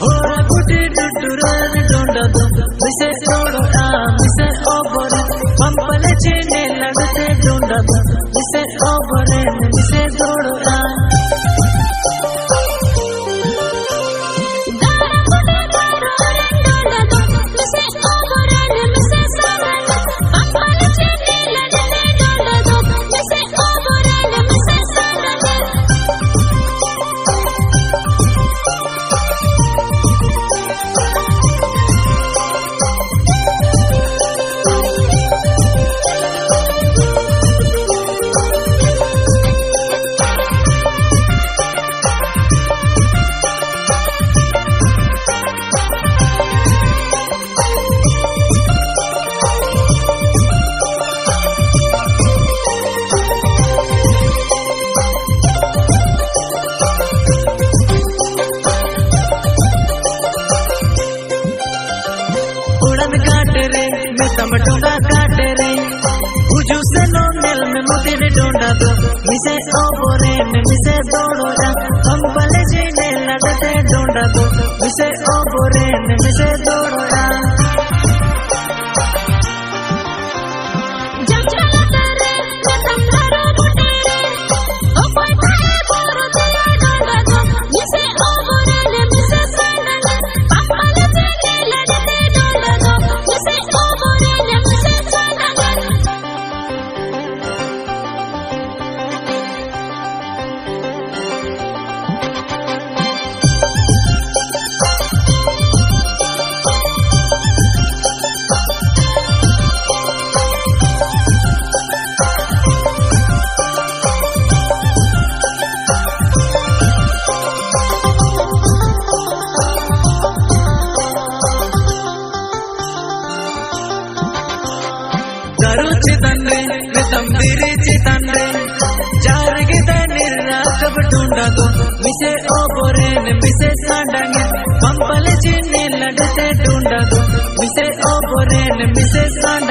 Ora kuti duduran donda do mise odo a mise obore pampale chene lagte donda do mise obore mise dodo a टमाटोंगा काटे रे उजू से नो nail में मोती रे Donda दो मिसे ओबोरे में मिसे दोड़ो जा हम बले जीने लगते डोंडा दो मिसे ओबोरे में मिसे दोड़ो जा चितंडे रितम तेरे चितंडे चार गिता निर्रा कब ढूंढा दो मिसे ओबोरे ने मिसे सांडांगे पंपले चीने लड़ते ढूंढा दो मिसे ओबोरे ने मिसे सांड